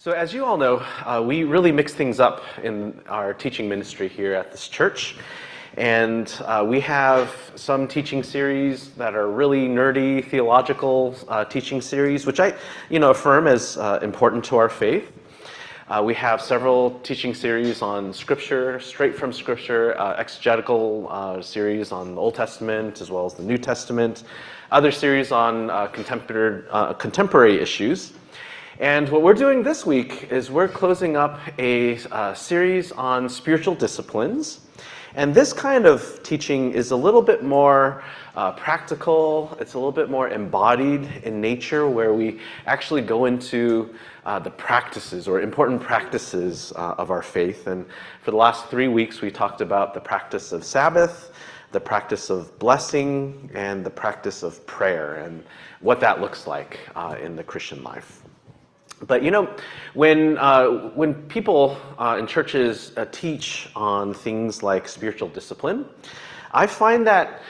So as you all know, we really mix things up in our teaching ministry here at this church. And we have some teaching series that are really nerdy, theological teaching series, which I affirm as important to our faith. We have several teaching series on Scripture, straight from Scripture, exegetical series on the Old Testament as well as the New Testament, other series on contemporary issues. And what we're doing this week is we're closing up a series on spiritual disciplines. And this kind of teaching is a little bit more practical. It's a little bit more embodied in nature, where we actually go into the practices or important practices of our faith. And for the last 3 weeks, we talked about the practice of Sabbath, the practice of blessing, and the practice of prayer, and what that looks like in the Christian life. But when people in churches teach on things like spiritual discipline, I find that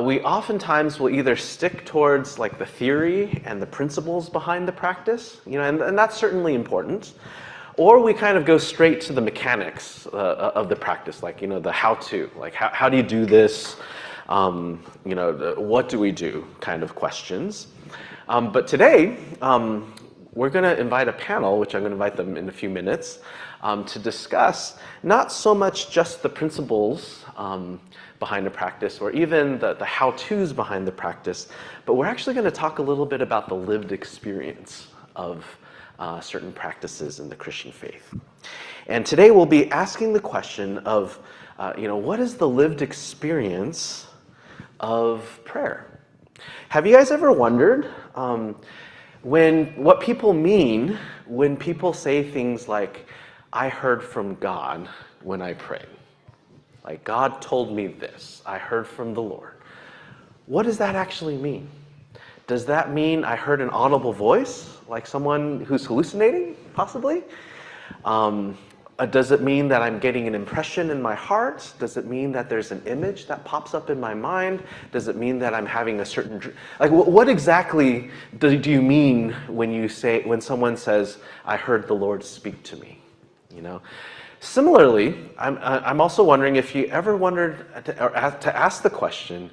we oftentimes will either stick towards like the theory and the principles behind the practice, and that's certainly important, or we kind of go straight to the mechanics of the practice, like the how-to, like how do you do this, what do we do kind of questions. But today, we're going to invite a panel, which I'm going to invite them in a few minutes, to discuss not so much just the principles behind the practice or even the how-tos behind the practice, but we're actually going to talk a little bit about the lived experience of certain practices in the Christian faith. And today we'll be asking the question of, what is the lived experience of prayer? Have you guys ever wondered what people mean when people say things like, I heard from God when I prayed? Like, God told me this. I heard from the Lord. What does that actually mean? Does that mean I heard an audible voice, like someone who's hallucinating, possibly? Does it mean that I'm getting an impression in my heart? Does it mean that there's an image that pops up in my mind? Does it mean that I'm having a certain... Like, what exactly do you mean when someone says, I heard the Lord speak to me? Similarly, I'm also wondering if you ever wondered to ask the question,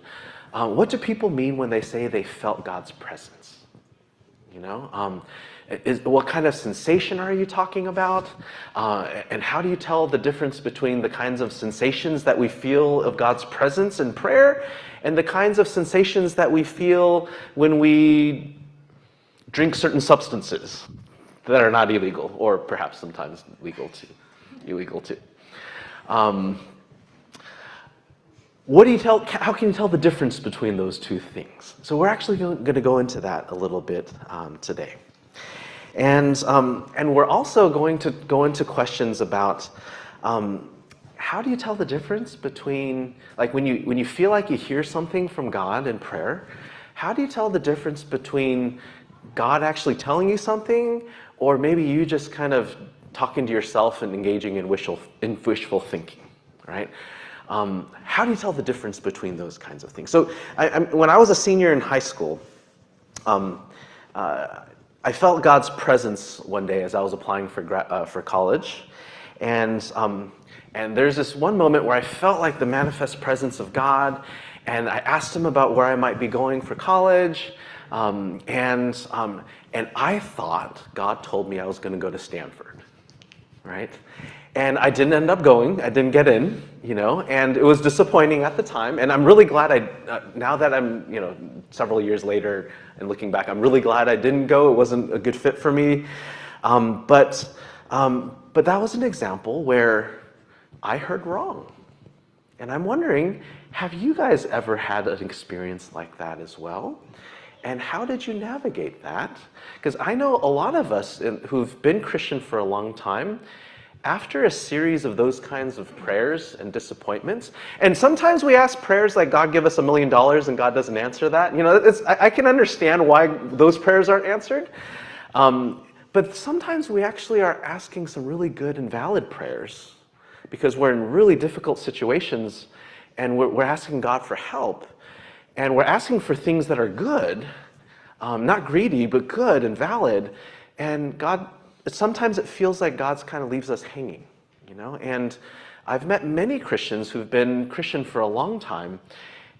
what do people mean when they say they felt God's presence? What kind of sensation are you talking about? And how do you tell the difference between the kinds of sensations that we feel of God's presence in prayer and the kinds of sensations that we feel when we drink certain substances that are not illegal, or perhaps sometimes illegal too? How can you tell the difference between those two things? So we're actually going to go into that a little bit today. And we're also going to go into questions about how do you tell the difference between, like when you feel like you hear something from God in prayer, how do you tell the difference between God actually telling you something, or maybe you just kind of talking to yourself and engaging in wishful thinking, right? How do you tell the difference between those kinds of things? So when I was a senior in high school, I felt God's presence one day as I was applying for college, and there's this one moment where I felt like the manifest presence of God, and I asked Him about where I might be going for college, and I thought God told me I was going to go to Stanford, right? And I didn't end up going. I didn't get in, and it was disappointing at the time. And I'm really glad now that I'm, several years later and looking back, I'm really glad I didn't go. It wasn't a good fit for me. But that was an example where I heard wrong. And I'm wondering, have you guys ever had an experience like that as well? And how did you navigate that? Because I know a lot of us who've been Christian for a long time, after a series of those kinds of prayers and disappointments, and sometimes we ask prayers like, God, give us $1 million, and God doesn't answer that. I can understand why those prayers aren't answered. But sometimes we actually are asking some really good and valid prayers because we're in really difficult situations, and we're asking God for help. And we're asking for things that are good, not greedy, but good and valid. And God sometimes it feels like God's kind of leaves us hanging, you know? And I've met many Christians who've been Christian for a long time,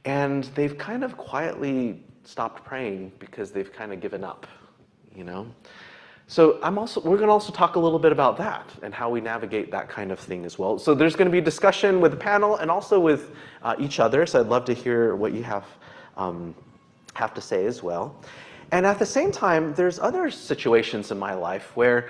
and they've kind of quietly stopped praying because they've kind of given up, you know? So we're going to also talk a little bit about that and how we navigate that kind of thing as well. So there's going to be discussion with the panel and also with each other. So I'd love to hear what you have to say as well. And at the same time, there's other situations in my life where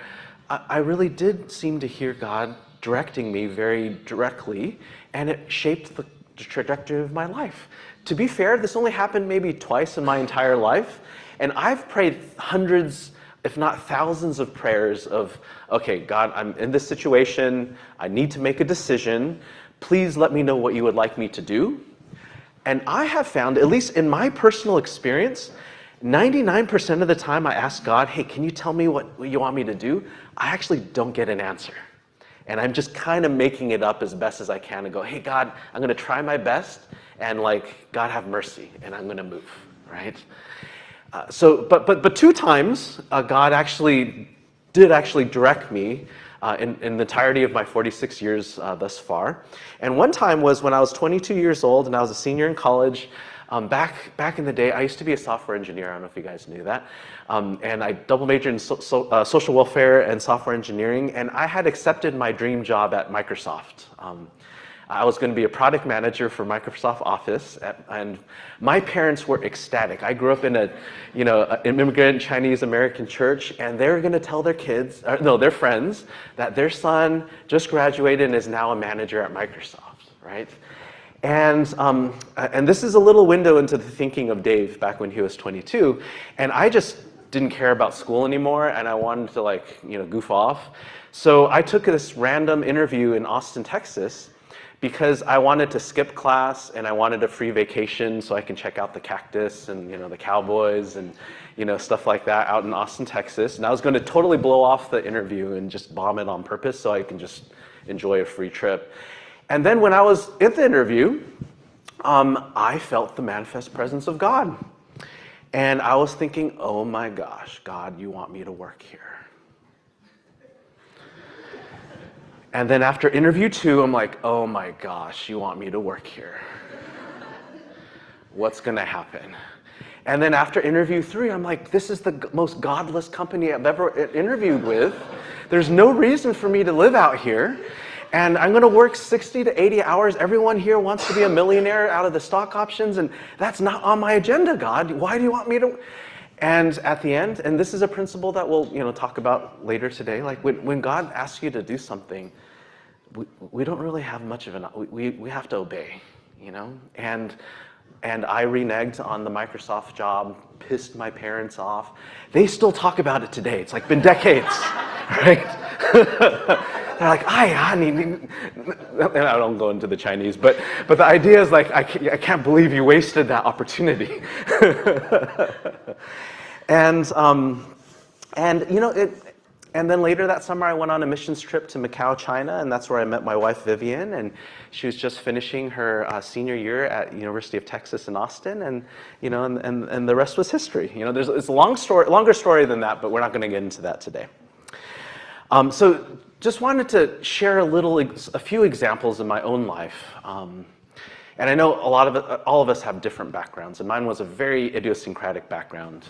I really did seem to hear God directing me very directly, and it shaped the trajectory of my life. To be fair, this only happened maybe twice in my entire life, and I've prayed hundreds, if not thousands of prayers of, okay, God, I'm in this situation, I need to make a decision, please let me know what you would like me to do. And I have found, at least in my personal experience, 99% of the time I ask God, hey, can you tell me what you want me to do? I actually don't get an answer. And I'm just kind of making it up as best as I can and go, hey, God, I'm going to try my best, and like, God have mercy, and I'm going to move, right? But 2 times, God did actually direct me in the entirety of my 46 years thus far. And one time was when I was 22 years old and I was a senior in college. Back in the day, I used to be a software engineer. I don't know if you guys knew that. And I double majored in social welfare and software engineering, and I had accepted my dream job at Microsoft. I was going to be a product manager for Microsoft Office, and my parents were ecstatic. I grew up in an immigrant Chinese American church, and they were going to tell their their friends, that their son just graduated and is now a manager at Microsoft, right? And this is a little window into the thinking of Dave back when he was 22, and I just didn't care about school anymore, and I wanted to goof off. So I took this random interview in Austin, Texas, because I wanted to skip class and I wanted a free vacation so I can check out the cactus and the cowboys and stuff like that out in Austin, Texas. And I was going to totally blow off the interview and just bomb it on purpose so I can just enjoy a free trip. And then when I was at the interview, I felt the manifest presence of God. And I was thinking, oh my gosh, God, you want me to work here. And then after interview 2, I'm like, oh my gosh, you want me to work here. What's going to happen? And then after interview 3, I'm like, this is the most godless company I've ever interviewed with. There's no reason for me to live out here. And I'm going to work 60 to 80 hours. Everyone here wants to be a millionaire out of the stock options, and that's not on my agenda, God. Why do you want me to? And at the end, and this is a principle that we'll talk about later today, like when God asks you to do something, we don't really have much of we have to obey, And I reneged on the Microsoft job, pissed my parents off. They still talk about it today. It's like been decades, right? They're like, honey, and I don't go into the Chinese, but the idea is like, I can't believe you wasted that opportunity. And then later that summer, I went on a missions trip to Macau, China, and that's where I met my wife, Vivian, and she was just finishing her senior year at University of Texas in Austin, and the rest was history. It's a longer story than that, but we're not going to get into that today. So just wanted to share a few examples in my own life. And I know all of us have different backgrounds, and mine was a very idiosyncratic background,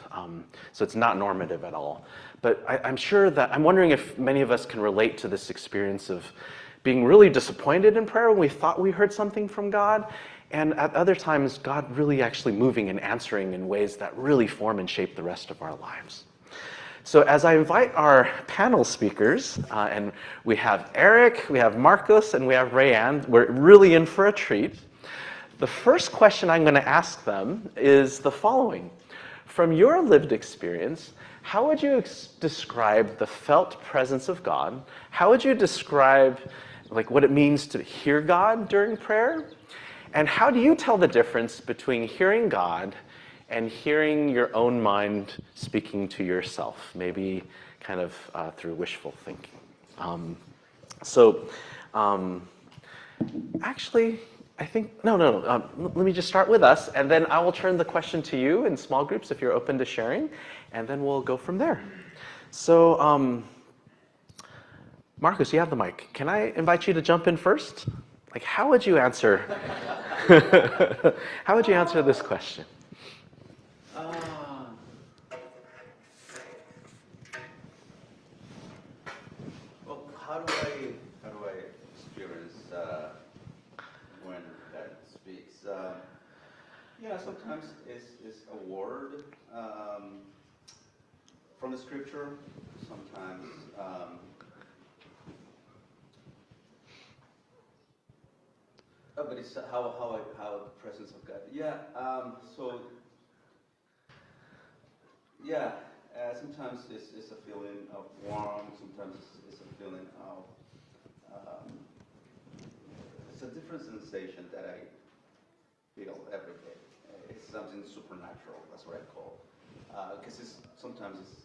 so it's not normative at all. But I'm wondering if many of us can relate to this experience of being really disappointed in prayer when we thought we heard something from God, and at other times, God really actually moving and answering in ways that really form and shape the rest of our lives. So as I invite our panel speakers, and we have Eric, we have Marcos, and we have Rayanne, we're really in for a treat. The first question I'm going to ask them is the following. From your lived experience, how would you describe the felt presence of God? How would you describe what it means to hear God during prayer? And how do you tell the difference between hearing God and hearing your own mind speaking to yourself, maybe kind of through wishful thinking? Actually, I think, let me just start with us, and then I will turn the question to you in small groups if you're open to sharing, and then we'll go from there. So Marcus, you have the mic. Can I invite you to jump in first? Like, how would you answer? How would you answer this question? Well, how do I experience when God speaks? Yeah, sometimes it's a word from the scripture. Sometimes but it's how the presence of God. Yeah. So yeah. Sometimes it's a feeling of warmth. Sometimes it's a feeling of um, it's a different sensation that I feel every day. It's something supernatural. That's what I call. Because sometimes it's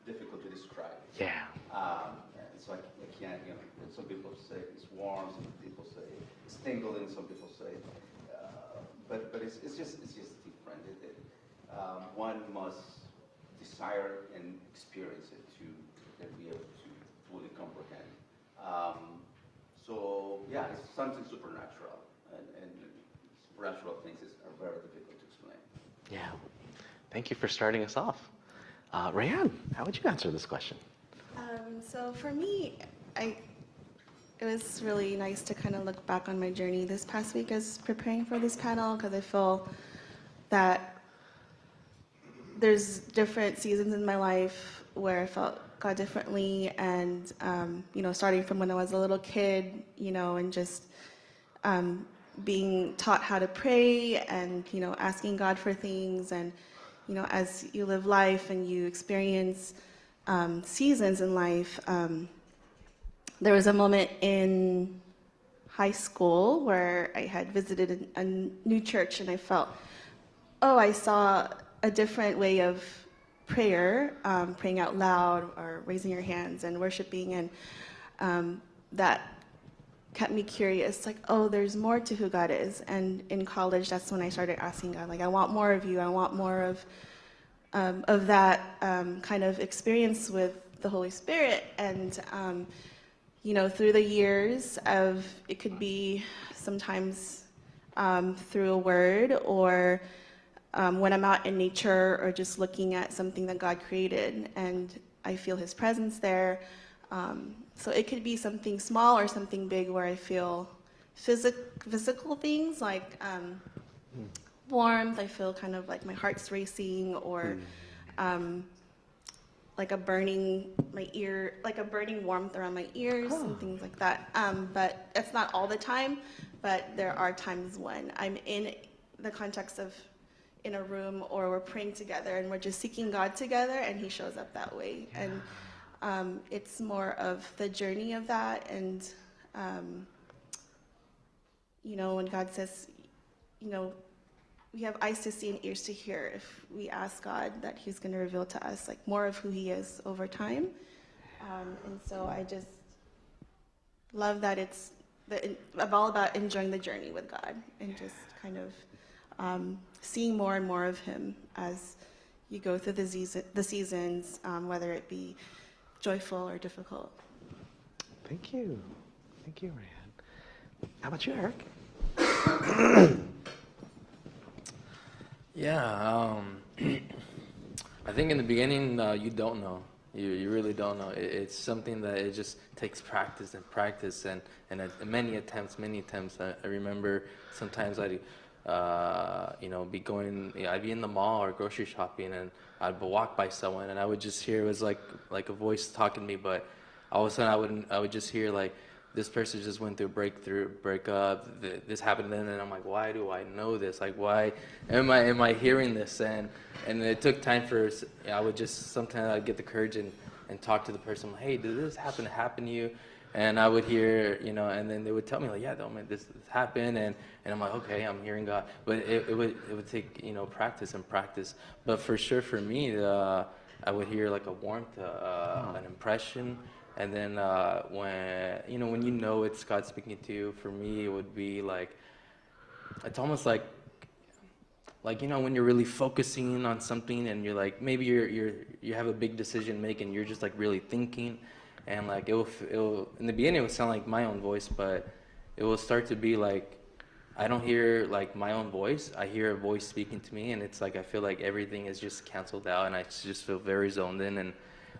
difficult to describe. Yeah. And so I can't. Some people say it's warm. Some people say it's tingling. Some people say, but it's just different. One must desire and experience it to be able to fully comprehend. So yeah, it's something supernatural, and supernatural things are very difficult to explain. Yeah. Thank you for starting us off. Rayanne, how would you answer this question? So for me, it was really nice to kind of look back on my journey this past week as preparing for this panel, because I feel that there's different seasons in my life where I felt God differently, and starting from when I was a little kid, and just being taught how to pray, and asking God for things, and as you live life and you experience seasons in life. There was a moment in high school where I had visited a new church, and I felt, I saw a different way of prayer, praying out loud or raising your hands and worshiping, and that kept me curious, like, there's more to who God is. And in college, that's when I started asking God, like, I want more of you. I want more of that kind of experience with the Holy Spirit. And through the years it could be sometimes through a word, or when I'm out in nature, or just looking at something that God created and I feel His presence there. So it could be something small or something big where I feel physical things like warmth. I feel kind of like my heart's racing, or like a burning warmth around my ears and things like that. But it's not all the time, but there are times when I'm in the context of in a room, or we're praying together and we're just seeking God together, and He shows up that way. Yeah. And it's more of the journey of that. And when God says, we have eyes to see and ears to hear, if we ask God, that He's going to reveal to us like more of who He is over time. And so I just love that it's all about enjoying the journey with God, and just kind of seeing more and more of Him as you go through the seasons, whether it be joyful or difficult. Thank you. Thank you, Rayanne. How about you, Eric? Yeah, I think in the beginning, you don't know. You really don't know. It's something that it just takes practice and practice, and many attempts. I remember sometimes I'd be going, I'd be in the mall or grocery shopping, and I'd walk by someone, and I would just hear, it was like a voice talking to me, but all of a sudden I would just hear like, this person just went through a breakup, this happened then, and I'm like, why do I know this? Like, why am I hearing this? And it took time for, I would just, sometimes I'd get the courage and talk to the person, like, hey, did this happen to you? And I would hear, and then they would tell me, like, yeah, this happened, and I'm like, okay, I'm hearing God. But it would take, practice and practice. But for sure, for me, I would hear like a warmth, an impression. And then when it's God speaking to you, for me it would be like, it's almost like when you're really focusing on something, and you're like, maybe you have a big decision to make, and you're just like really thinking, and like it will in the beginning it would sound like my own voice, but it will start to be like I don't hear like my own voice. I hear a voice speaking to me, and it's like I feel like everything is just canceled out, and I just feel very zoned in, and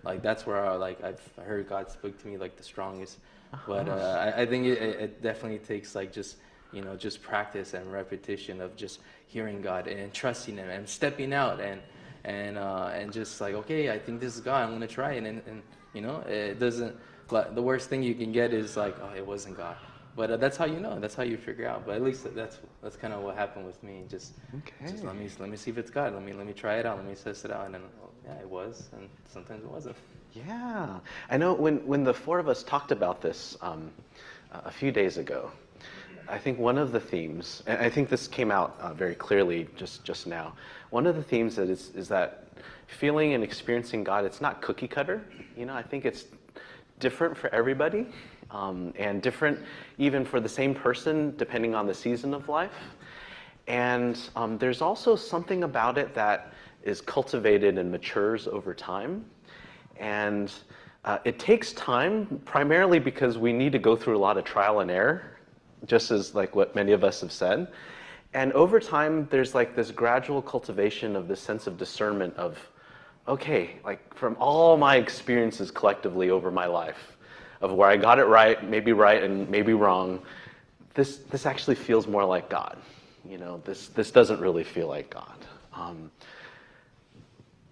like that's where I've heard God speak to me like the strongest. But I think it definitely takes like just just practice and repetition of just hearing God and trusting Him and stepping out and just like, okay, I think this is God. I'm gonna try it, and it doesn't. But the worst thing you can get is like, oh, it wasn't God. But that's how you know. That's how you figure out. But at least that's kind of what happened with me. Just let me see if it's God. Let me try it out. Let me test it out. And then yeah, it was. And sometimes it wasn't. Yeah, I know when the four of us talked about this a few days ago, I think one of the themes, and I think this came out very clearly just now, one of the themes that is that feeling and experiencing God, it's not cookie cutter. I think it's different for everybody, and different even for the same person depending on the season of life. And there's also something about it that is cultivated and matures over time. And it takes time, primarily because we need to go through a lot of trial and error, just as like what many of us have said. And over time, there's like this gradual cultivation of this sense of discernment of, okay, like from all my experiences collectively over my life, of where I got it right and maybe wrong, this actually feels more like God. This doesn't really feel like God.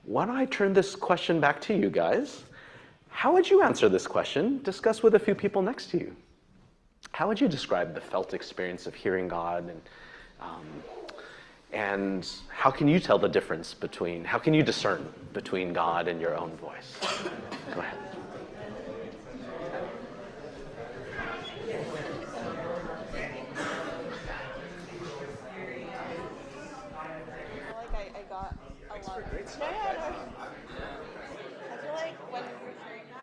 Why don't I turn this question back to you guys? How would you answer this question? Discuss with a few people next to you. How would you describe the felt experience of hearing God, and how can you tell the difference how can you discern between God and your own voice? Go ahead. I got a lot. No, no, no. I feel like when you're hearing that.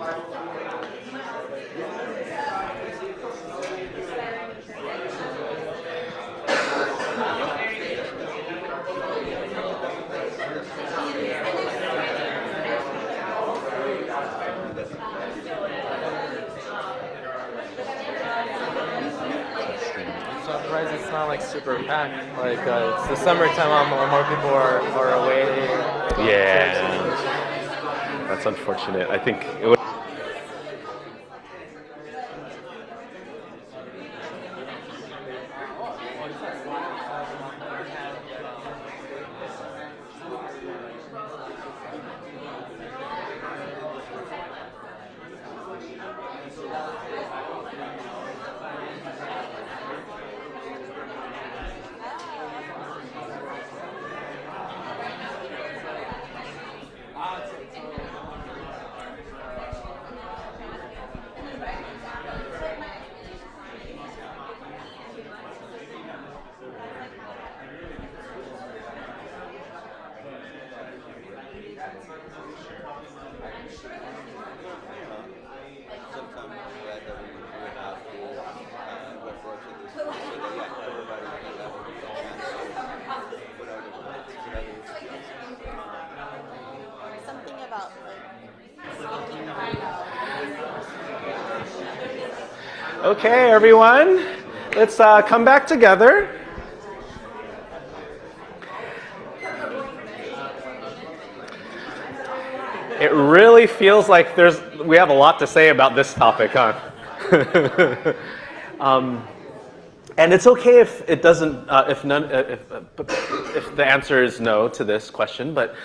I'm surprised it's not like super packed. Like it's the summertime, more people are away. Yeah, that's unfortunate. I think it would. Sometimes glad that we have who approach this so that everybody can level There's something about Okay, everyone, let's come back together. It really feels like we have a lot to say about this topic, huh? And it's okay if it doesn't, if the answer is no to this question. But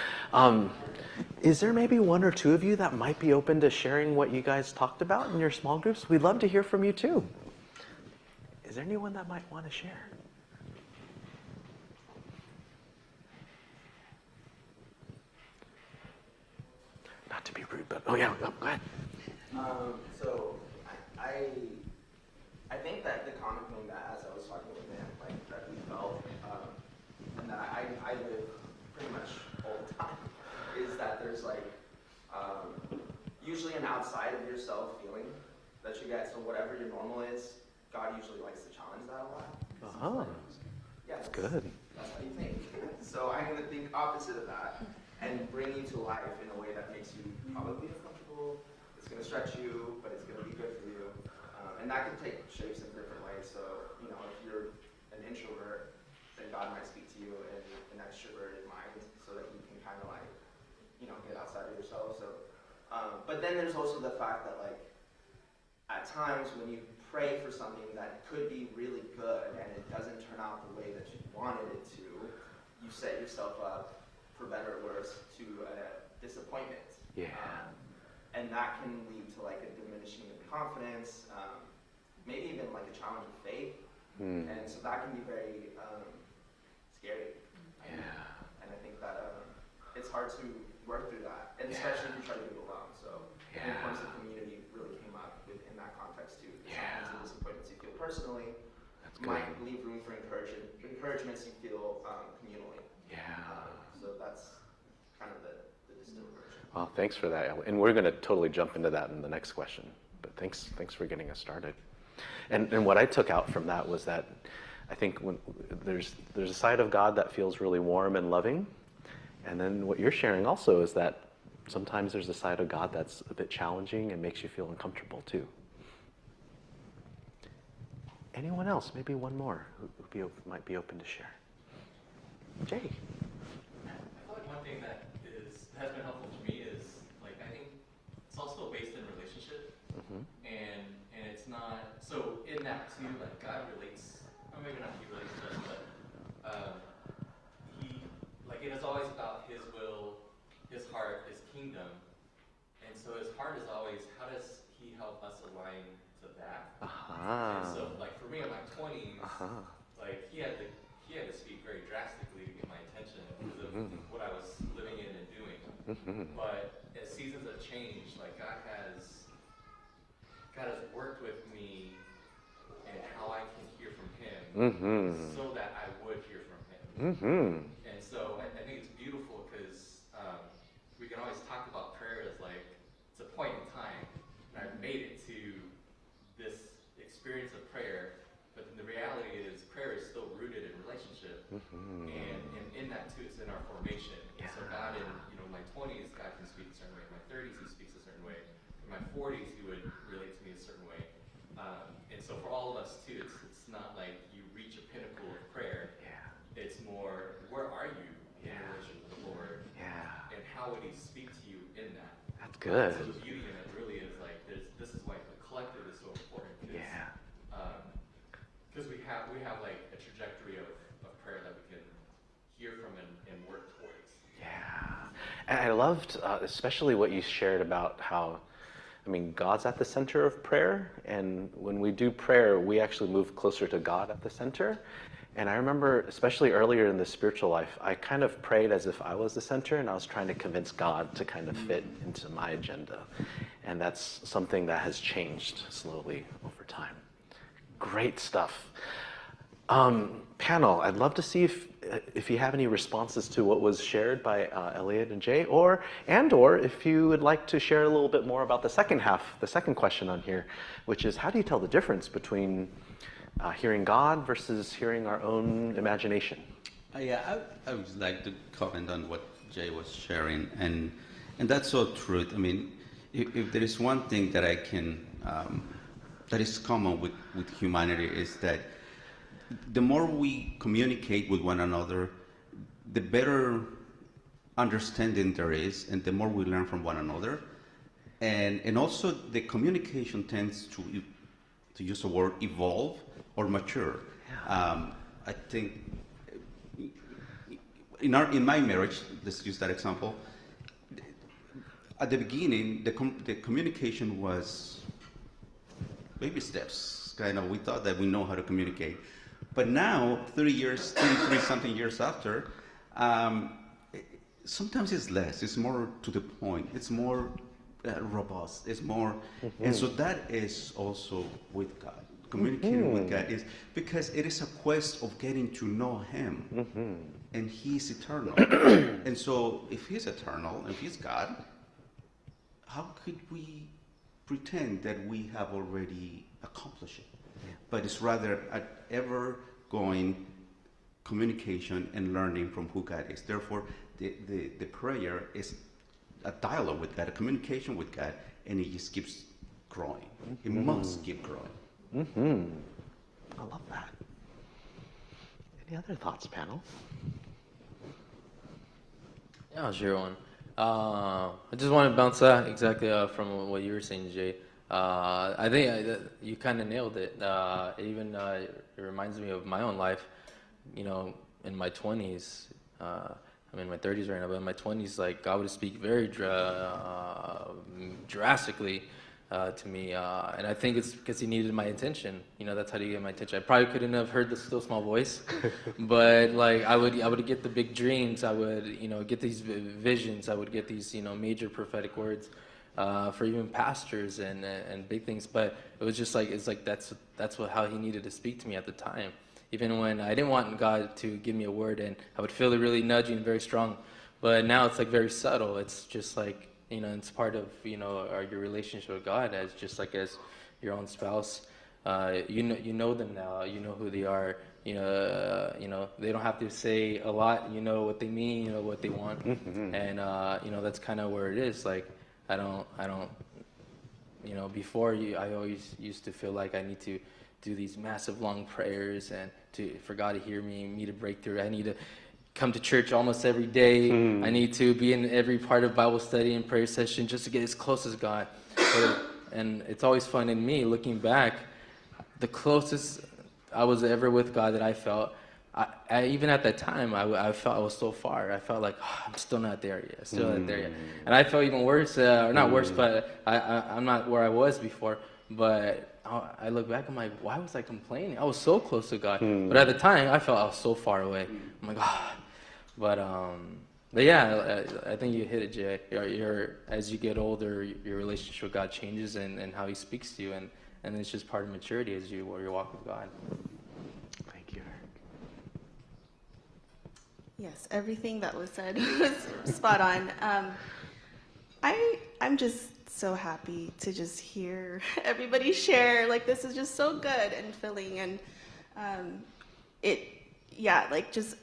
is there maybe one or two of you that might be open to sharing what you guys talked about in your small groups? We'd love to hear from you too. Is there anyone that might want to share? Not to be rude, but go ahead. So I think that the common thing that, as I was talking with him, like that we felt, and that I live pretty much all the time, is that there's like usually an outside of yourself feeling that you get. So whatever your normal is, God usually likes to challenge that a lot. Oh, Yeah, that's good. That's how you think. So I'm going to think opposite of that and bring you to life in a way that makes you probably uncomfortable. It's going to stretch you, but it's going to be good for you. And that can take shapes in different ways. So, you know, if you're an introvert, then God might speak to you in an extroverted mind so that you can kind of like, you know, get outside of yourself. So, but then there's also the fact that like, at times when you pray for something that could be really good and it doesn't turn out the way that you wanted it to, you set yourself up, for better or worse, to a disappointment. Yeah. And that can lead to like a diminishing of confidence, maybe even like a challenge of faith. And so that can be very scary. Yeah. And I think that it's hard to work through that, and especially if you try to do it alone. So the importance of community really came up in that context too. Sometimes the disappointments you feel personally might leave room for encouragements you feel communally. Yeah. So that's kind of the distilled version. Well, thanks for that. And we're going to totally jump into that in the next question. But thanks for getting us started. And what I took out from that was that I think when there's a side of God that feels really warm and loving. And then what you're sharing also is that sometimes there's a side of God that's a bit challenging and makes you feel uncomfortable too. Anyone else? Maybe one more who might be open to share. Jay. One thing that has been helpful for me is like I think it's also based in relationship, and it's not so in that too. Like God relates, or maybe not He relates to us, but He like it is always about His will, His heart, His kingdom, and so His heart is always how does He help us align to that. And so like for me in my 20s, like He had to speak very drastically to get my attention because of what I was living in and doing. But as seasons have changed, like God has worked with me and how I can hear from Him so that I would hear from Him. And so I think it's beautiful because we can always talk about prayer as like it's a point in time. in our formation. And so God in my 20s, God can speak a certain way. In my 30s, He speaks a certain way. In my 40s, He would relate to me a certain way. And so for all of us too, it's not like you reach a pinnacle of prayer. It's more, where are you in relation with the Lord? And how would He speak to you in that? That's good. So the beauty in it really is like this is why the collective is so important. Because we have like a trajectory of prayer that we can hear from and work towards. And I loved especially what you shared about how, I mean, God's at the center of prayer, and when we do prayer, we actually move closer to God at the center. And I remember, especially earlier in the spiritual life, I kind of prayed as if I was the center, and I was trying to convince God to kind of fit into my agenda. And that's something that has changed slowly over time. Great stuff. Panel, I'd love to see if you have any responses to what was shared by Elliot and Jay, or if you would like to share a little bit more about the second half, the second question on here, which is how do you tell the difference between hearing God versus hearing our own imagination? I would like to comment on what Jay was sharing, and that's so true. I mean, if there is one thing that I can, that is common with humanity, is that the more we communicate with one another, the better understanding there is, and the more we learn from one another. And also the communication tends to use the word evolve or mature. I think in my marriage, let's use that example, at the beginning, the communication was baby steps. Kind of, we thought that we know how to communicate. But now, 33-something years after, sometimes it's less. It's more to the point. It's more robust. It's more, and so that is also with God. Communicating with God is because it is a quest of getting to know Him, and He's eternal. And so, if He's eternal, if He's God, how could we pretend that we have already accomplished it? But it's rather an ever-going communication and learning from who God is. Therefore, the prayer is a dialogue with God, a communication with God, and it just keeps growing. It must keep growing. I love that. Any other thoughts, panel? Yeah, I'll share one. I just want to bounce out exactly from what you were saying, Jay. I think you kind of nailed it. It reminds me of my own life. You know, in my 20s, I'm in my 30s right now, but in my 20s, like, God would speak very drastically to me, and I think it's because He needed my attention. You know, that's how He get my attention. I probably couldn't have heard the still small voice, but like I would get the big dreams. I would, get these visions. I would get these, major prophetic words for even pastors and big things. But it was just like that's how He needed to speak to me at the time. Even when I didn't want God to give me a word, and I would feel it really nudging, very strong. But now it's like very subtle. It's just like, it's part of, your relationship with God, as just like as your own spouse. You know them now. You know who they are. They don't have to say a lot. You know what they mean. You know what they want. And that's kind of where it is. Like I don't. Before I always used to feel like I need to do these massive long prayers and for God to hear me to break through. I need to come to church almost every day. I need to be in every part of Bible study and prayer session just to get as close as God. And it's always fun in me, looking back, the closest I was ever with God that I felt, I even at that time, I felt I was so far. I felt like, I'm still not there yet, And I felt even worse, or not worse, but I'm not where I was before. But I look back, I'm like, why was I complaining? I was so close to God. But at the time, I felt I was so far away. I'm like, But yeah, I think you hit it, Jay. As you get older, your relationship with God changes, and how He speaks to you, and it's just part of maturity as you walk with God. Thank you. Yes, everything that was said was spot on. I'm just so happy to just hear everybody share. Like, this is just so good and filling, and just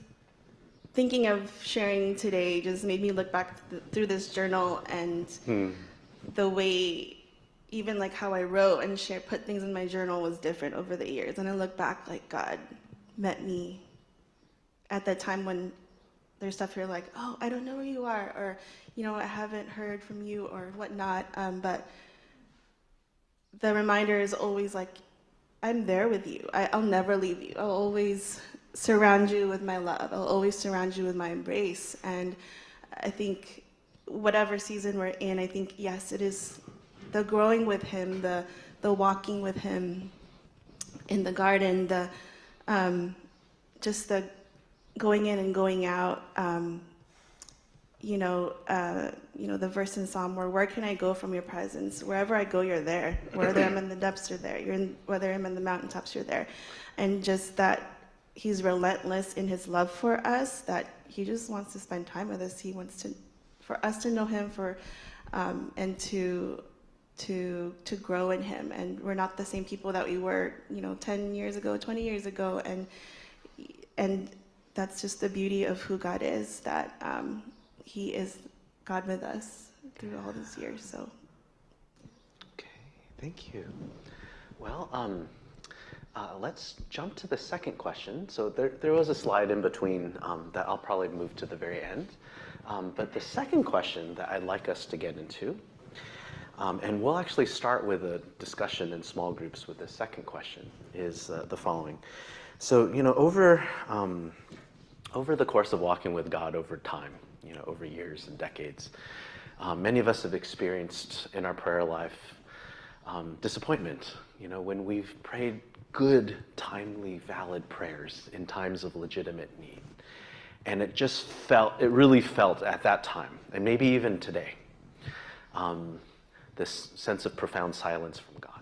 thinking of sharing today just made me look back through this journal and the way, even like how I wrote and put things in my journal was different over the years. And I look back like God met me at that time when there's stuff you're like, oh, I don't know where you are, or, you know, I haven't heard from you or whatnot. But the reminder is always like, I'm there with you. I'll never leave you. I'll always surround you with my love. I'll always surround you with my embrace. And I think whatever season we're in, I think, yes, it is the growing with him, the walking with him in the garden, the just the going in and going out. The verse in Psalm where can I go from your presence? Wherever I go, you're there. Whether I'm in the depths, you're there. Whether I'm in the mountaintops, you're there. And just that he's relentless in his love for us, that he just wants to spend time with us. He wants for us to know him, and to grow in him. And we're not the same people that we were, 10 years ago, 20 years ago. And that's just the beauty of who God is, that he is God with us through all these years. So. Okay, thank you. Well, let's jump to the second question. So there was a slide in between that I'll probably move to the very end. But the second question that I'd like us to get into, and we'll actually start with a discussion in small groups with the second question, is the following. So, over the course of walking with God over time, over years and decades, many of us have experienced in our prayer life disappointment, when we've prayed good, timely, valid prayers in times of legitimate need. And it really felt at that time, and maybe even today, this sense of profound silence from God.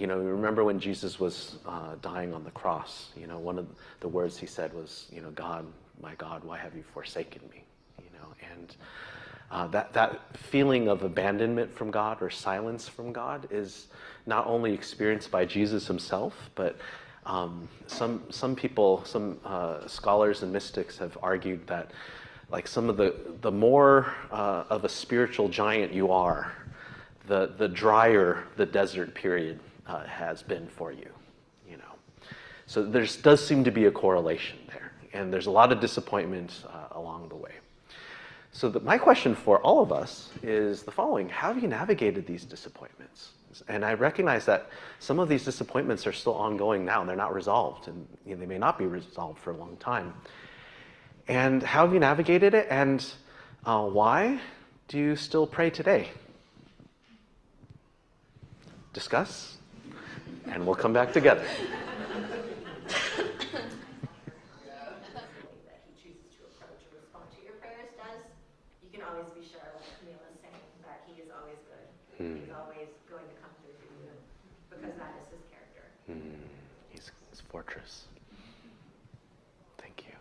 Remember when Jesus was dying on the cross, one of the words he said was, God, my God, why have you forsaken me? And that feeling of abandonment from God or silence from God is not only experienced by Jesus himself, but some people, some scholars and mystics have argued that, like, some of the more of a spiritual giant you are, the drier the desert period has been for you. So there does seem to be a correlation there, and there's a lot of disappointment along the way. So my question for all of us is the following: how have you navigated these disappointments? And I recognize that some of these disappointments are still ongoing now. They're not resolved, and they may not be resolved for a long time. And how have you navigated it, and why do you still pray today? Discuss, and we'll come back together. That he chooses to approach or respond to your prayers does. You can always be sure, like Camille is saying, that he is always good. He's always going to come through for you, because that is his character. He's his fortress. Thank you.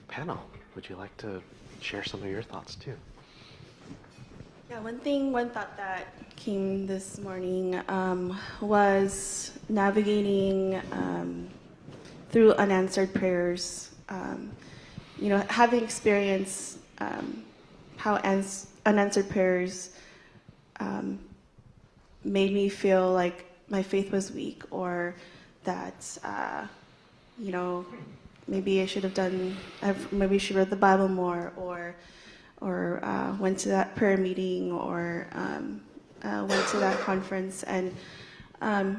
Panel, would you like to share some of your thoughts too? Yeah, one thought that came this morning was navigating through unanswered prayers. Having experienced how unanswered prayers made me feel like my faith was weak, or that maybe I should have maybe should read the Bible more, or went to that prayer meeting, or went to that conference. And I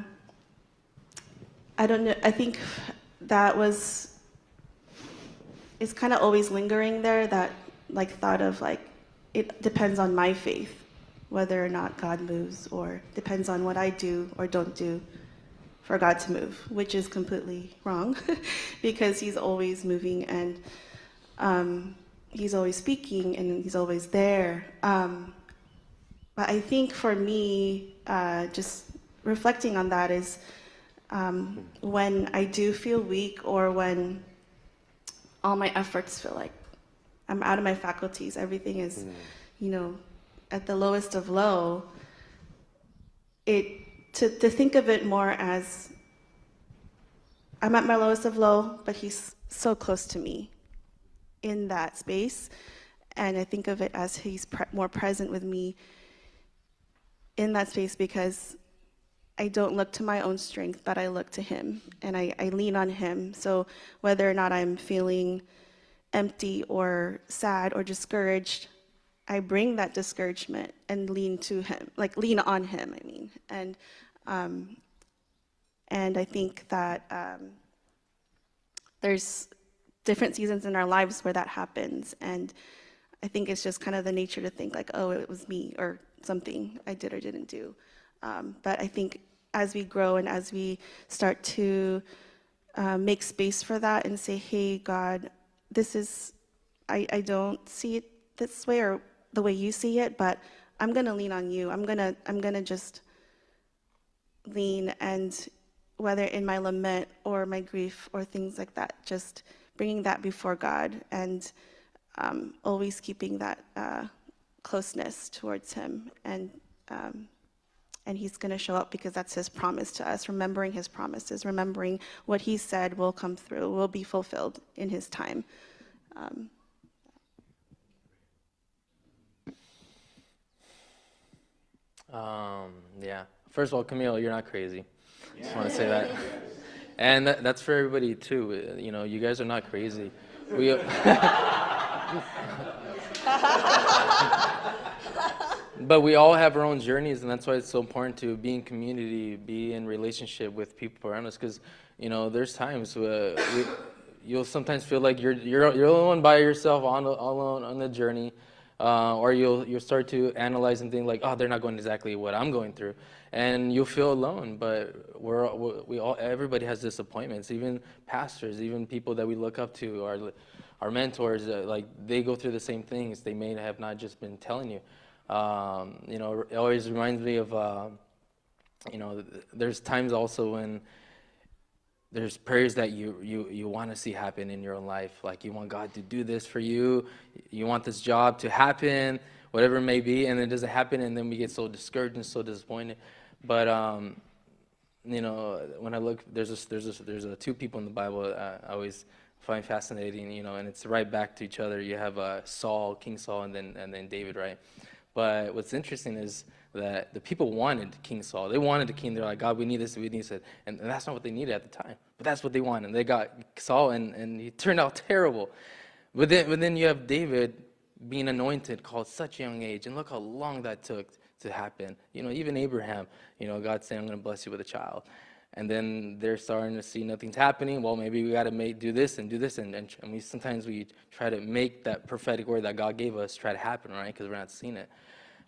don't know, I think that it's kind of always lingering there, that thought of it depends on my faith whether or not God moves, or depends on what I do or don't do for God to move, which is completely wrong because he's always moving, and he's always speaking, and he's always there. But I think for me, just reflecting on that is when I do feel weak, or when all my efforts feel like I'm out of my faculties, everything is, at the lowest of low, to think of it more as I'm at my lowest of low, but he's so close to me in that space. And I think of it as he's more present with me in that space, because I don't look to my own strength, but I look to him, and I lean on him. So whether or not I'm feeling empty or sad or discouraged, I bring that discouragement and lean to him, like lean on him, I mean. And I think that there's different seasons in our lives where that happens. And I think it's just kind of the nature to think like, oh, it was me or something I did or didn't do. But I think as we grow and as we start to make space for that and say, hey, God, this is, I don't see it this way or the way you see it, but I'm going to lean on you. I'm going to just lean, and whether in my lament or my grief or things like that, just bringing that before God, and always keeping that closeness towards him. And he's going to show up, because that's his promise to us, remembering his promises, remembering what he said will come through, will be fulfilled in his time. Yeah. First of all, Camille, you're not crazy. Just want to say that. And that's for everybody too. You know, you guys are not crazy. We But we all have our own journeys, and that's why it's so important to be in community, be in relationship with people around us. Because, you know, there's times where you'll sometimes feel like you're the one by yourself alone on the journey, or you'll start to analyze and think like, oh, they're not going exactly what I'm going through, and you'll feel alone. But everybody has disappointments, even pastors, even people that we look up to, our mentors, like they go through the same things. They may have not just been telling you. You know, it always reminds me of, you know, there's times also when there's prayers that you want to see happen in your own life. Like you want God to do this for you. You want this job to happen, whatever it may be, and it doesn't happen, and then we get so discouraged and so disappointed. But, you know, when I look, there's two people in the Bible I always find fascinating, you know, and it's right back to each other. You have Saul, King Saul, and then David, right? But what's interesting is that the people wanted King Saul. They wanted a king. They're like, God, we need this, we need this. And that's not what they needed at the time. But that's what they wanted. And they got Saul, and he turned out terrible. But then you have David being anointed, called such a young age. And look how long that took to happen. You know, even Abraham, you know, God saying, I'm going to bless you with a child. And then they're starting to see nothing's happening. Well, maybe we got to do this. And sometimes we try to make that prophetic word that God gave us try to happen, right? Because we're not seeing it.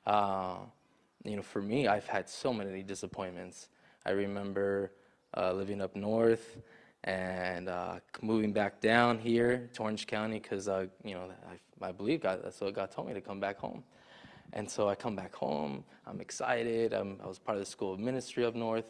You know, for me, I've had so many disappointments. I remember living up north and moving back down here to Orange County because, you know, I believe God, that's what God told me, to come back home. And so I come back home. I'm excited. I was part of the School of Ministry up north.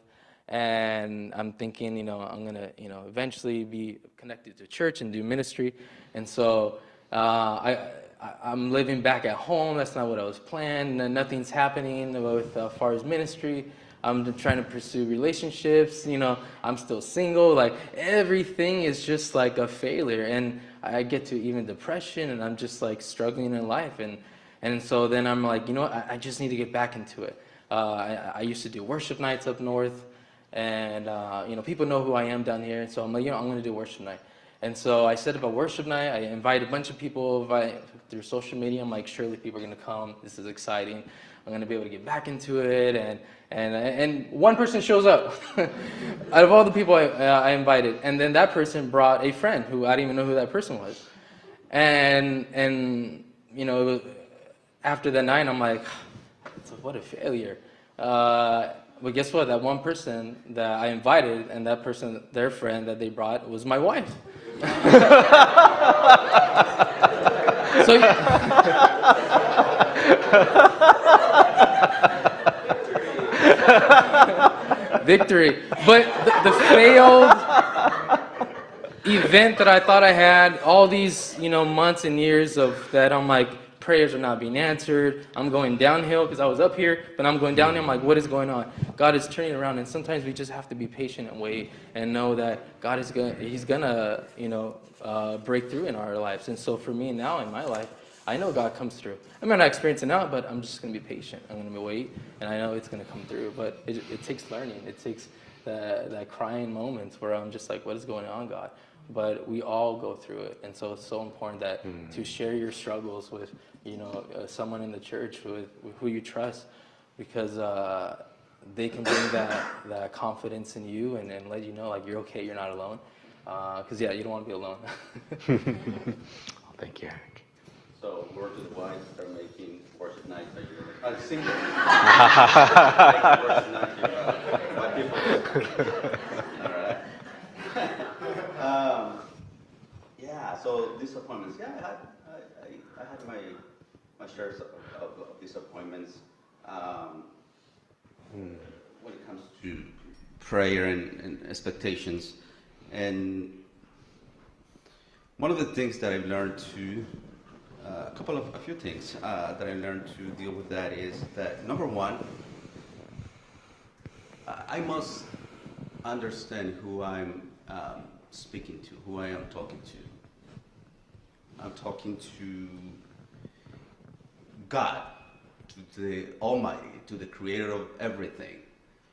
And I'm thinking, you know, I'm going to, you know, eventually be connected to church and do ministry. And so I'm living back at home. That's not what I was planning. Nothing's happening with as far as ministry. I'm trying to pursue relationships. You know, I'm still single. Like, everything is just like a failure. And I get to even depression, and I'm just like struggling in life. And so then I'm like, you know what? I just need to get back into it. I used to do worship nights up north. And, you know, people know who I am down here. And so I'm like, you know, I'm going to do worship night. And so I set up a worship night. I invited a bunch of people through social media. I'm like, surely people are going to come. This is exciting. I'm going to be able to get back into it. And one person shows up out of all the people I invited. And then that person brought a friend who I didn't even know who that person was. And you know, it was, after that night, I'm like, what a failure. But guess what? That one person that I invited, and that person, their friend that they brought, was my wife. So, victory. But the failed event that I thought I had, all these, you know, months and years of that, I'm like prayers are not being answered. I'm going downhill because I was up here, but I'm going downhill. I'm like, what is going on? God is turning around, and sometimes we just have to be patient and wait and know that God is He's gonna, break through in our lives. And so for me now in my life, I know God comes through. I might not experience it now, but I'm just gonna be patient. I'm gonna wait, and I know it's gonna come through. But it takes learning. It takes that crying moments where I'm just like, what is going on, God? But we all go through it, and so it's so important that to share your struggles with someone in the church with who you trust, because they can bring that confidence in you and let you know like you're okay, you're not alone. Because you don't want to be alone. Thank you, Eric. So word to the wise, start making worship nights that you're single. Worship nights, white people. All right. Yeah. So disappointments. Yeah, I had my shares of disappointments. When it comes to prayer and expectations, and one of the things that I've learned to a few things that I learned to deal with that is that number one, I must understand who I'm speaking to, who I am talking to. I'm talking to God, to the Almighty, to the Creator of everything,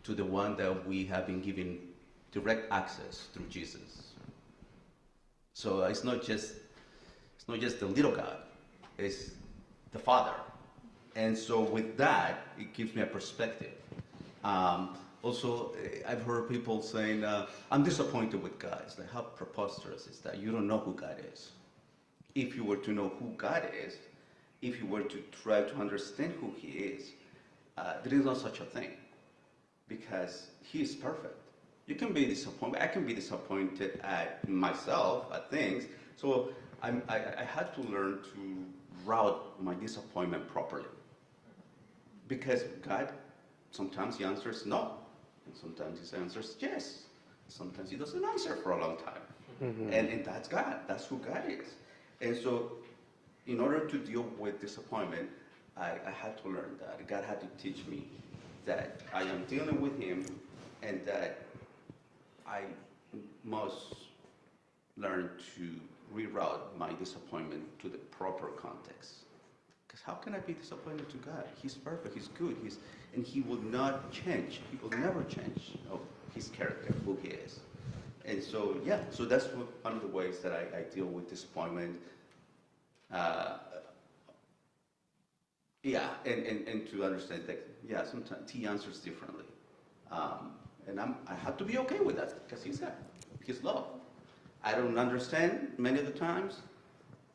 to the one that we have been given direct access through Jesus. So it's not just the little God, it's the Father. And so with that, it gives me a perspective. Also, I've heard people saying, I'm disappointed with God. It's like, how preposterous is that? You don't know who God is. If you were to know who God is, if you were to try to understand who He is, there is no such a thing, because He is perfect. You can be disappointed. I can be disappointed at myself, at things. So I had to learn to route my disappointment properly. Because God, sometimes He answers no, and sometimes He answers yes. Sometimes He doesn't answer for a long time. Mm-hmm. And that's God. That's who God is. And so in order to deal with disappointment, I had to learn that. God had to teach me that I am dealing with Him, and that I must learn to reroute my disappointment to the proper context. Because how can I be disappointed to God? He's perfect, He's good, and He will not change. He will never change His character, who He is. And so, so that's one of the ways that I deal with disappointment. And to understand that, sometimes He answers differently. And I have to be okay with that, because He's God. He's love. I don't understand many of the times,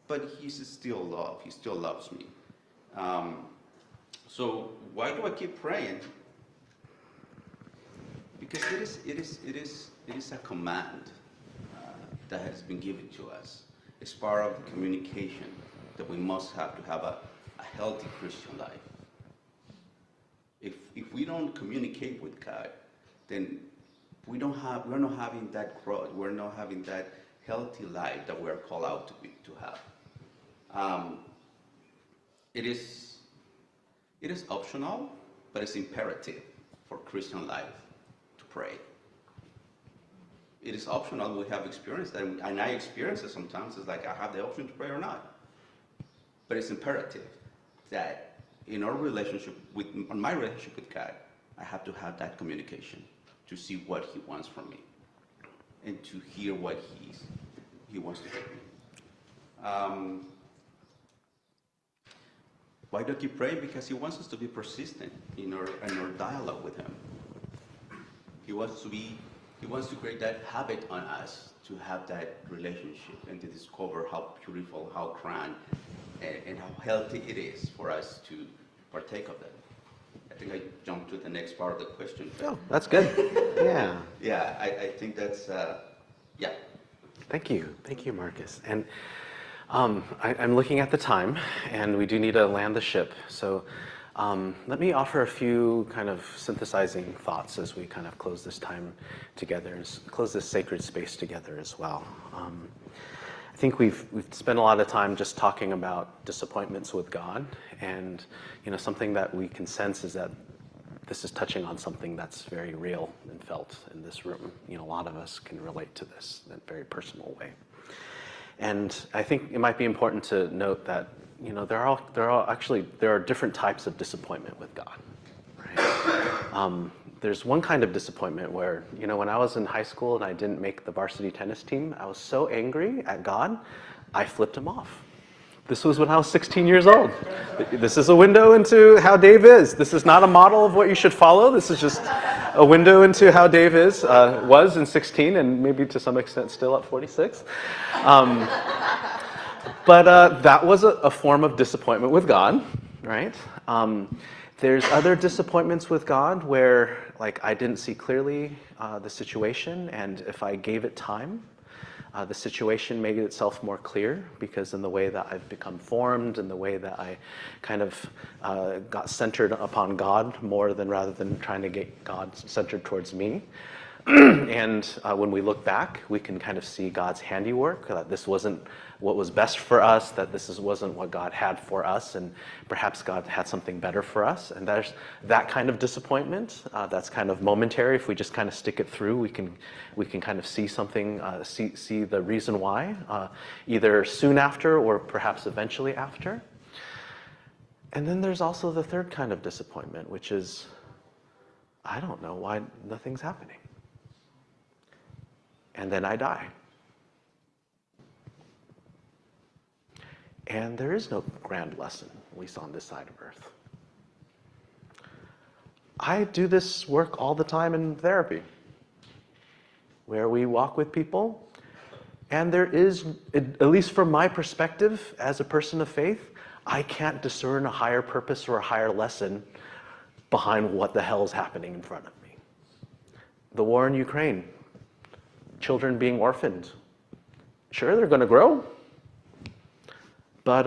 but He's still love. He still loves me. So why do I keep praying? Because it is a command that has been given to us. It's part of the communication that we must have to have a healthy Christian life. If we don't communicate with God, then we're not having that growth. We're not having that healthy life that we're called out to have. It is optional, but it's imperative for Christian life to pray. It is optional. We have experienced that, and I experience it sometimes. It's like I have the option to pray or not. But it's imperative that in our relationship on my relationship with God, I have to have that communication to see what He wants from me, and to hear what He wants to give me. Why do I keep praying? Because He wants us to be persistent in our dialogue with Him. He wants to create that habit on us to have that relationship and to discover how beautiful, how grand, and how healthy it is for us to partake of that. I think I jumped to the next part of the question. Oh, that's good. Yeah. Yeah, I think that's, yeah. Thank you, Marcus. And I'm looking at the time, and we do need to land the ship. So let me offer a few kind of synthesizing thoughts as we kind of close this time together, close this sacred space together as well. I think we've spent a lot of time just talking about disappointments with God, and something that we can sense is that this is touching on something that's very real and felt in this room. A lot of us can relate to this in a very personal way. And I think it might be important to note that there are different types of disappointment with God. Right? There's one kind of disappointment where when I was in high school and I didn't make the varsity tennis team, I was so angry at God, I flipped him off. This was when I was 16 years old. This is a window into how Dave is. This is not a model of what you should follow. This is just a window into how Dave was in 16, and maybe to some extent still at 46. But that was a form of disappointment with God, right? There's other disappointments with God where, I didn't see clearly the situation, and if I gave it time, the situation made itself more clear, because in the way that I've become formed and the way that I kind of got centered upon God rather than trying to get God centered towards me. And when we look back, we can kind of see God's handiwork, that this wasn't what was best for us, that wasn't what God had for us, and perhaps God had something better for us. And there's that kind of disappointment that's kind of momentary. If we just kind of stick it through, we can kind of see something, see the reason why, either soon after or perhaps eventually after. And then there's also the third kind of disappointment, which is, I don't know why nothing's happening. And then I die. And there is no grand lesson, at least on this side of earth. I do this work all the time in therapy, where we walk with people, and there is, at least from my perspective as a person of faith, I can't discern a higher purpose or a higher lesson behind what the hell is happening in front of me. The war in Ukraine, children being orphaned. Sure, they're going to grow, but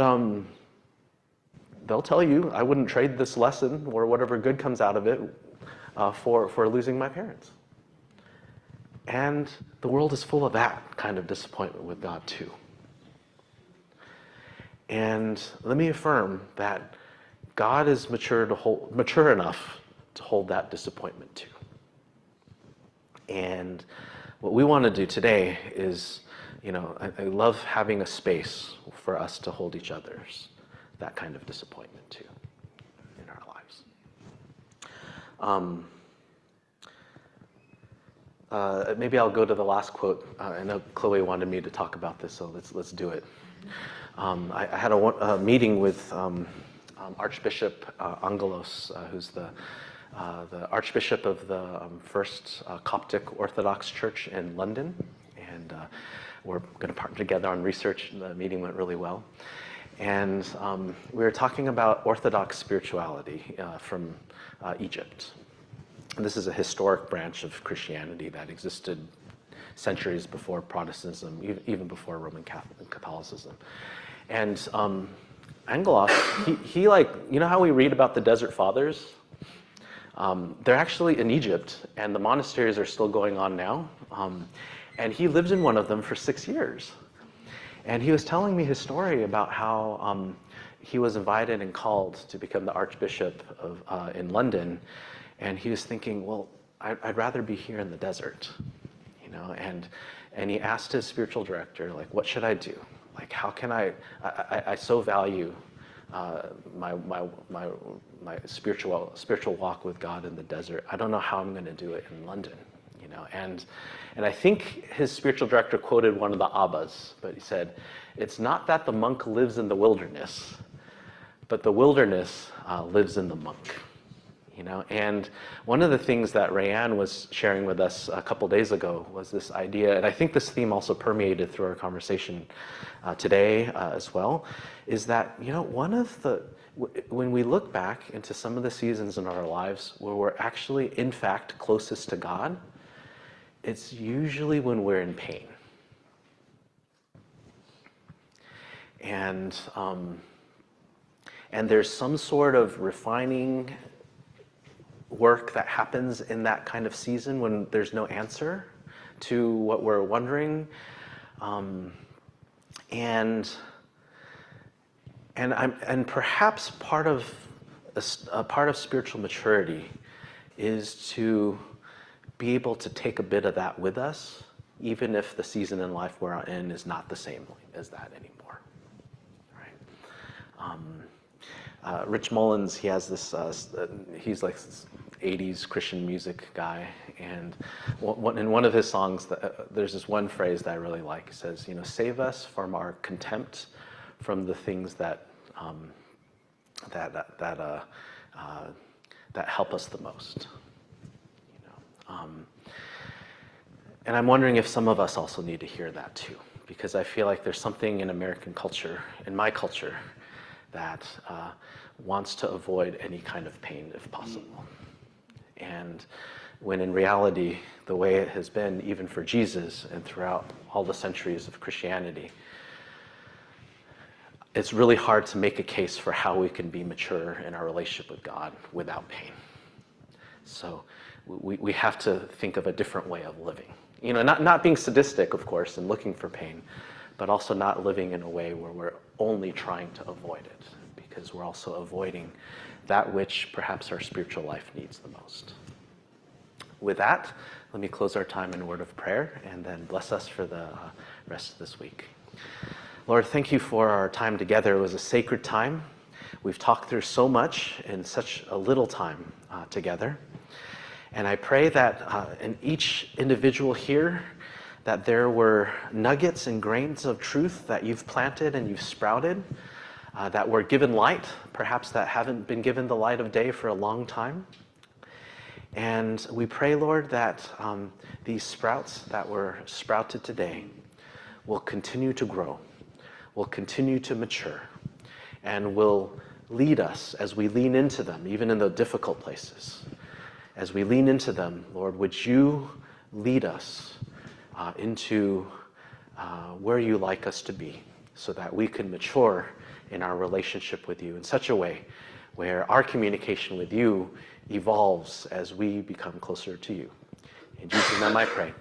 they'll tell you, I wouldn't trade this lesson or whatever good comes out of it for losing my parents. And the world is full of that kind of disappointment with God too. And let me affirm that God is mature enough to hold that disappointment too. And what we want to do today is, I love having a space for us to hold each other's that kind of disappointment too in our lives. Maybe I'll go to the last quote. I know Chloe wanted me to talk about this, so let's do it. I had a meeting with Archbishop Angelos, who's the Archbishop of the First Coptic Orthodox Church in London, and we're going to partner together on research. The meeting went really well, and we were talking about Orthodox spirituality from Egypt. And this is a historic branch of Christianity that existed centuries before Protestantism, even before Roman Catholicism. And Angelos, he how we read about the Desert Fathers? They're actually in Egypt, and the monasteries are still going on now. And he lived in one of them for 6 years. And he was telling me his story about how he was invited and called to become the Archbishop in London. And he was thinking, well, I'd rather be here in the desert, and he asked his spiritual director, what should I do? How can I so value my spiritual walk with God in the desert. I don't know how I'm going to do it in London, And I think his spiritual director quoted one of the Abbas, but he said, "It's not that the monk lives in the wilderness, but the wilderness lives in the monk." And one of the things that Rayanne was sharing with us a couple days ago was this idea, and I think this theme also permeated through our conversation today as well, is that, when we look back into some of the seasons in our lives where we're actually, in fact, closest to God, it's usually when we're in pain. And there's some sort of refining work that happens in that kind of season when there's no answer to what we're wondering. And perhaps part of spiritual maturity is to be able to take a bit of that with us, even if the season in life we're in is not the same as that anymore. Right? Rich Mullins, he has this. He's like this 80s Christian music guy, and in one of his songs, there's this one phrase that I really like. It says, "Save us from our contempt from the things that help us the most." And I'm wondering if some of us also need to hear that too, because I feel like there's something in American culture, in my culture, that wants to avoid any kind of pain if possible. And when in reality, the way it has been, even for Jesus and throughout all the centuries of Christianity, it's really hard to make a case for how we can be mature in our relationship with God without pain. So we have to think of a different way of living. Not being sadistic, of course, and looking for pain, but also not living in a way where we're only trying to avoid it, because we're also avoiding that which perhaps our spiritual life needs the most. With that, let me close our time in a word of prayer, and then bless us for the rest of this week. Lord, thank you for our time together. It was a sacred time. We've talked through so much in such a little time together. And I pray that in each individual here, that there were nuggets and grains of truth that you've planted and you've sprouted, that were given light, perhaps that haven't been given the light of day for a long time. And we pray, Lord, that these sprouts that were sprouted today will continue to grow, will continue to mature, and will lead us as we lean into them, even in the difficult places. As we lean into them, Lord, would you lead us into where you like us to be, so that we can mature in our relationship with you in such a way where our communication with you evolves as we become closer to you. In Jesus' name I pray.